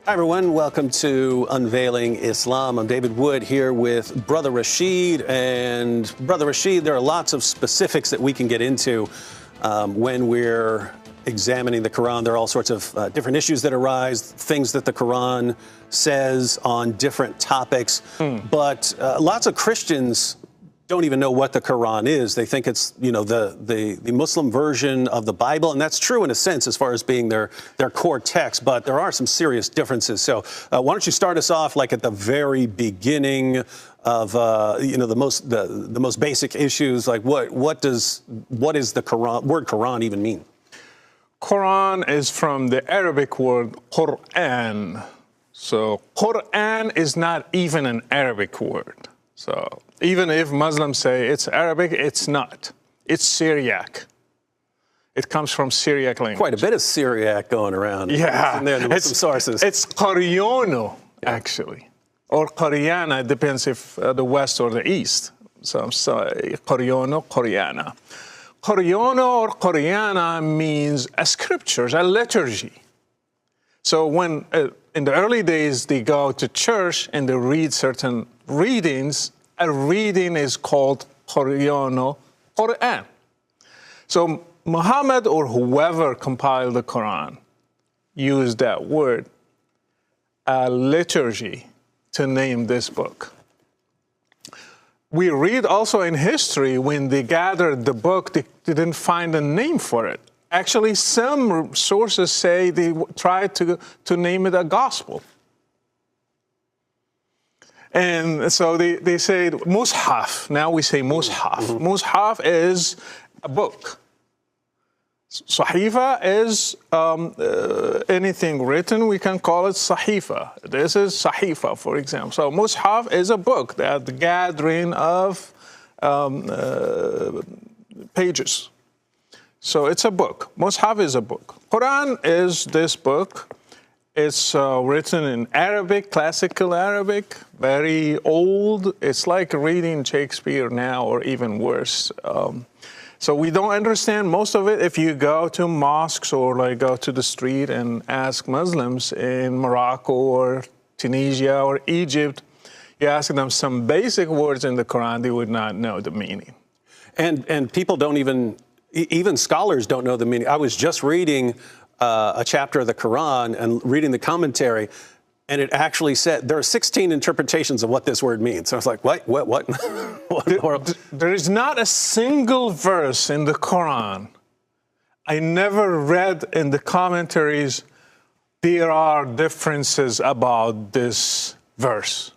Hi, everyone. Welcome to Unveiling Islam. I'm David Wood here with Brother Rashid. And Brother Rashid, there are lots of specifics that we can get into when we're examining the Quran. There are all sorts of different issues that arise, things that the Quran says on different topics. But lots of Christians don't even know what the Quran is. They think it's, the Muslim version of the Bible, and that's true in a sense as far as being their core text, but there are some serious differences. So why don't you start us off like at the very beginning of the most basic issues, like what does the word Quran even mean? Quran is from the Arabic word Quran. So Quran is not even an Arabic word. So even if Muslims say it's Arabic, it's not. It's Syriac. It comes from Syriac language. Quite a bit of Syriac going around. Yeah. In there, the Muslim sources. It's Qaryono, actually. Or Qaryana, it depends if the West or the East. So Qaryono, Qaryana. Qaryono or Qaryana means a scriptures, a liturgy. So when in the early days they go to church and they read certain readings, a reading is called Qaryono, Quran. So Muhammad or whoever compiled the Quran used that word, a liturgy, to name this book. We read also in history when they gathered the book, they didn't find a name for it. Actually, some sources say they tried to name it a gospel. And so they say Mushaf. Now we say Mushaf. Mushaf is a book. Sahifa is anything written, we can call it Sahifa. This is Sahifa, for example. So Mushaf is a book, that the gathering of pages. So it's a book. Mushaf is a book. Quran is this book. It's written in Arabic, classical Arabic, very old. It's like reading Shakespeare now, or even worse. So we don't understand most of it. If you go to mosques or go to the street and ask Muslims in Morocco or Tunisia or Egypt, you ask them some basic words in the Quran, they would not know the meaning. And people don't even scholars don't know the meaning. I was just reading a chapter of the Quran and reading the commentary, and it actually said there are 16 interpretations of what this word means. So I was like, what? There is not a single verse in the Quran I never read in the commentaries there are differences about this verse.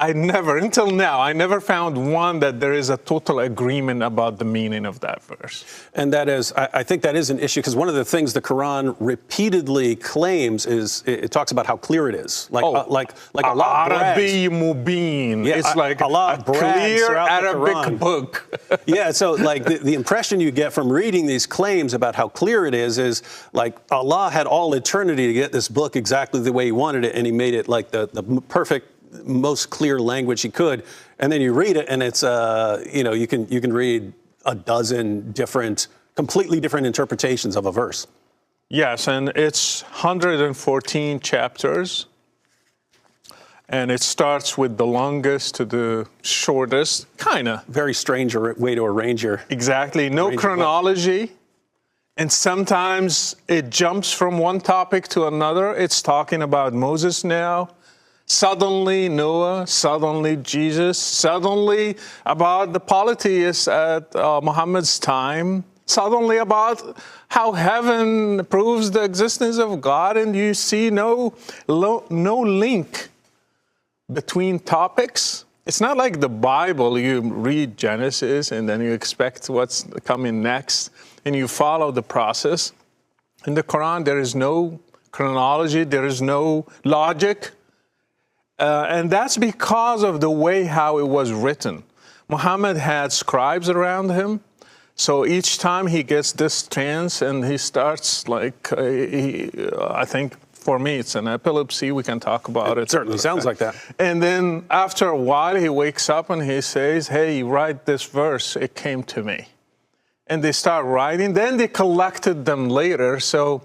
Until now, I never found one that there is a total agreement about the meaning of that verse. And that is, I think that is an issue, because one of the things the Quran repeatedly claims is, it talks about how clear it is. Like Allah Arabi Mubin. Yeah, it's like Allah a clear Arabic book. Yeah, so like the impression you get from reading these claims about how clear it is like Allah had all eternity to get this book exactly the way he wanted it, and he made it like the perfect, most clear language he could, and then you read it, and it's you can read a dozen completely different interpretations of a verse. Yes, and it's 114 chapters, and it starts with the longest to the shortest, kind of. Very strange way to arrange your... Exactly, no chronology, and sometimes it jumps from one topic to another. It's talking about Moses now, suddenly Noah, suddenly Jesus, suddenly about the polytheists at Muhammad's time, suddenly about how heaven proves the existence of God, and you see no link between topics. It's not like the Bible, you read Genesis and then you expect what's coming next and you follow the process. In the Quran, there is no chronology, there is no logic. And that's because of the way how it was written. Muhammad had scribes around him. So each time he gets this trance and he starts I think for me it's an epilepsy. We can talk about it. It certainly sounds like that. And then after a while he wakes up and he says, hey, write this verse. It came to me. And they start writing. Then they collected them later. So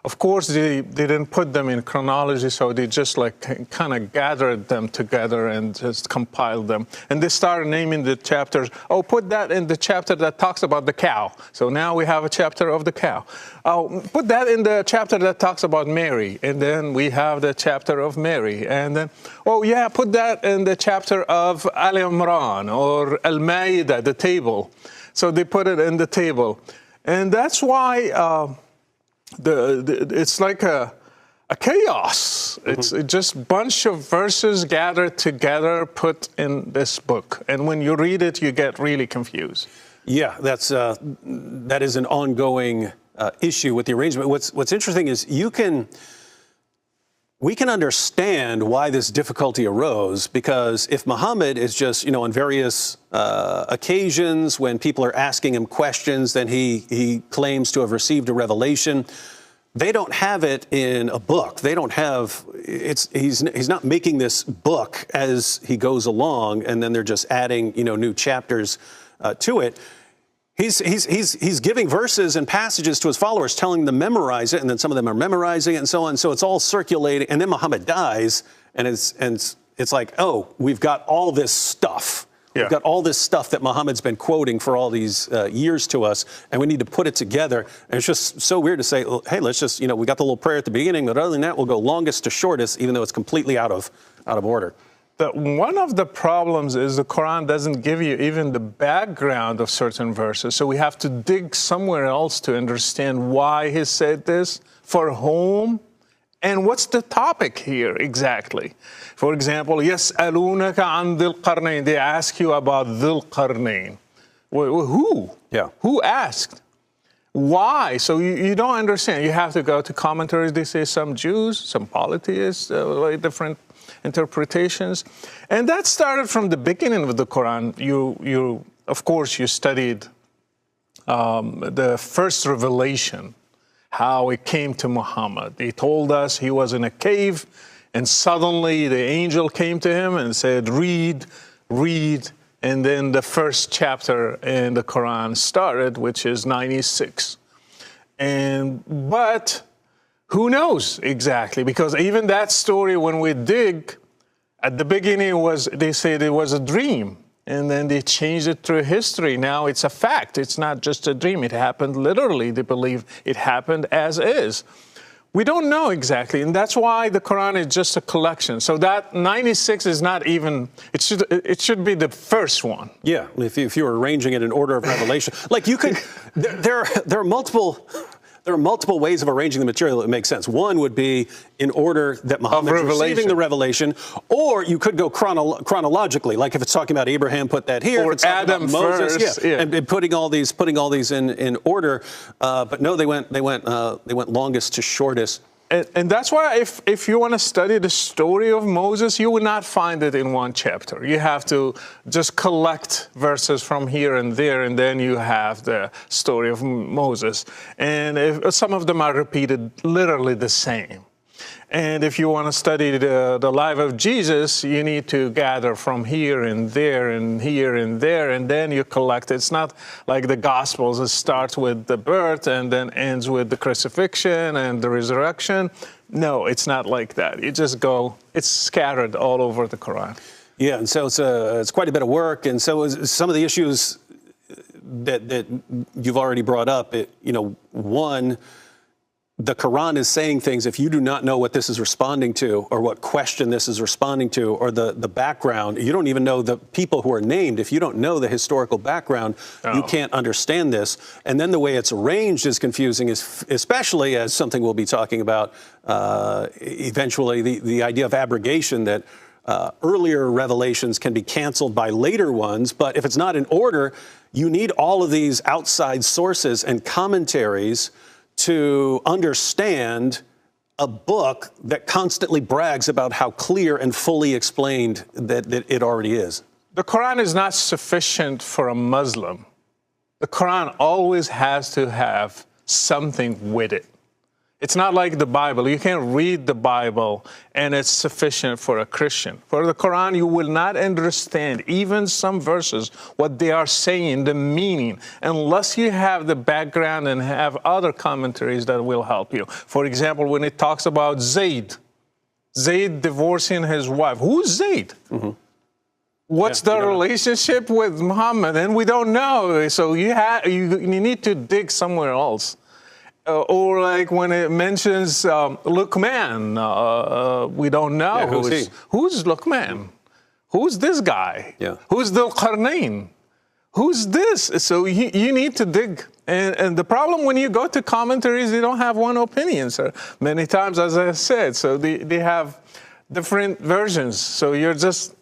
Of course, they didn't put them in chronology, so they just like kind of gathered them together and just compiled them. And they started naming the chapters. Oh, put that in the chapter that talks about the cow. So now we have a chapter of the cow. Oh, put that in the chapter that talks about Mary. And then we have the chapter of Mary. And then, oh yeah, put that in the chapter of Al Imran or Al Ma'idah, the table. So they put it in the table. And that's why it's like a chaos. It's just a bunch of verses gathered together, put in this book. And when you read it, you get really confused. Yeah, that is an ongoing issue with the arrangement. What's interesting is we can understand why this difficulty arose, because if Muhammad is just, on various occasions when people are asking him questions, then he claims to have received a revelation. They don't have it in a book. They don't have he's not making this book as he goes along, and then they're just adding, new chapters to it. He's giving verses and passages to his followers, telling them to memorize it, and then some of them are memorizing it and so on. So it's all circulating. And then Muhammad dies, and it's like, oh, we've got all this stuff. Yeah. We've got all this stuff that Muhammad's been quoting for all these years to us, and we need to put it together. And it's just so weird to say, hey, let's just, we got the little prayer at the beginning, but other than that, we'll go longest to shortest, even though it's completely out of order. One of the problems is the Quran doesn't give you even the background of certain verses. So we have to dig somewhere else to understand why he said this, for whom, and what's the topic here exactly. For example, يَسْأَلُونَكَ عَنْ ذِي الْقَرْنَيْنِ. They ask you about ذِي الْقَرْنَيْنِ. Who? Yeah. Who asked? Why? So you don't understand. You have to go to commentaries. They say some Jews, some polytheists, different interpretations. And that started from the beginning of the Quran. You of course, you studied the first revelation, how it came to Muhammad. He told us he was in a cave, and suddenly the angel came to him and said, read, and then the first chapter in the Quran started, which is 96. But who knows exactly? Because even that story, when we dig, at the beginning they said it was a dream, and then they changed it through history. Now it's a fact. It's not just a dream. It happened literally. They believe it happened as is. We don't know exactly, and that's why the Quran is just a collection. So that 96 is not even, it should be the first one. Yeah, if you were arranging it in order of revelation. Like you could, there are multiple ways of arranging the material that make sense. One would be in order that Muhammad's receiving the revelation, or you could go chronologically. Like if it's talking about Abraham, put that here. Or if it's Adam about Moses, first, yeah. And putting all these in order. But no, they went longest to shortest. And that's why if you want to study the story of Moses, you will not find it in one chapter. You have to just collect verses from here and there, and then you have the story of Moses. And some of them are repeated literally the same. And if you want to study the life of Jesus, you need to gather from here and there and here and there, and then you collect. It's not like the Gospels. It starts with the birth and then ends with the crucifixion and the resurrection. No, it's not like that. You just go, it's scattered all over the Quran. Yeah, and so it's quite a bit of work. And so some of the issues that you've already brought up, one, the Quran is saying things, if you do not know what this is responding to or what question this is responding to or the background, you don't even know the people who are named. If you don't know the historical background, you can't understand this. And then the way it's arranged is confusing, especially as something we'll be talking about eventually, the idea of abrogation, that earlier revelations can be canceled by later ones. But if it's not in order, you need all of these outside sources and commentaries to understand a book that constantly brags about how clear and fully explained that it already is. The Quran is not sufficient for a Muslim. The Quran always has to have something with it. It's not like the Bible. You can read the Bible and it's sufficient for a Christian. For the Quran, you will not understand even some verses, what they are saying, the meaning, unless you have the background and have other commentaries that will help you. For example, when it talks about Zayd divorcing his wife. Who's Zayd? Mm-hmm. What's the relationship with Muhammad? And we don't know. So you need to dig somewhere else. Or like when it mentions Luqman, we don't know. Yeah, who's Luqman? Who's this guy? Yeah. Who's Dhul Qarnayn? Who's this? So you need to dig. And the problem when you go to commentaries, they don't have one opinion, sir. Many times, as I said, so they have different versions. So you're just,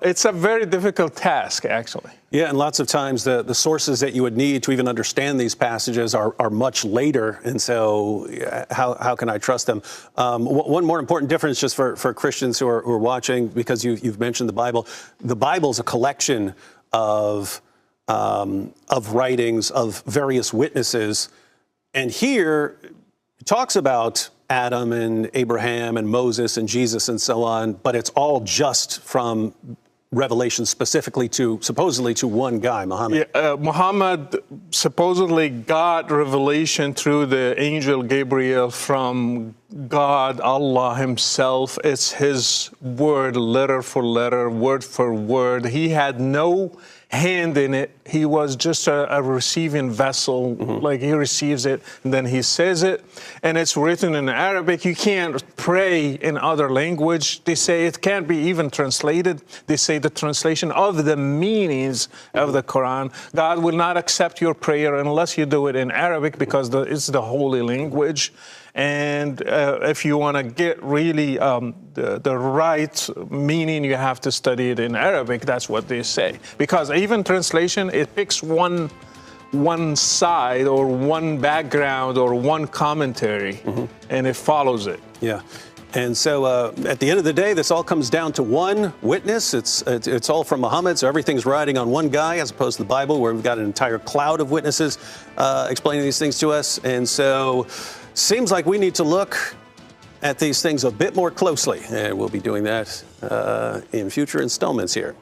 it's a very difficult task, actually. Yeah, and lots of times the sources that you would need to even understand these passages are much later, and so how can I trust them? One more important difference just for Christians who are watching, because you've mentioned the Bible. The Bible's a collection of writings of various witnesses, and here it talks about Adam and Abraham and Moses and Jesus and so on, but it's all just from revelation supposedly to one guy, Muhammad. Yeah, Muhammad supposedly got revelation through the angel Gabriel from God, Allah himself. It's his word, letter for letter, word for word. He had no hand in it. He was just a receiving vessel. Mm-hmm. Like he receives it and then he says it, and it's written in Arabic. You can't pray in other language. They say it can't be even translated. They say the translation of the meanings of the Quran. God will not accept your prayer unless you do it in Arabic, because it's the holy language. And if you want to get really the right meaning, you have to study it in Arabic. That's what they say. Because even translation, it picks one side or one background or one commentary, mm-hmm. and it follows it. Yeah. And so at the end of the day, this all comes down to one witness. It's all from Muhammad, so everything's riding on one guy, as opposed to the Bible, where we've got an entire cloud of witnesses explaining these things to us. And so seems like we need to look at these things a bit more closely, and we'll be doing that in future installments here.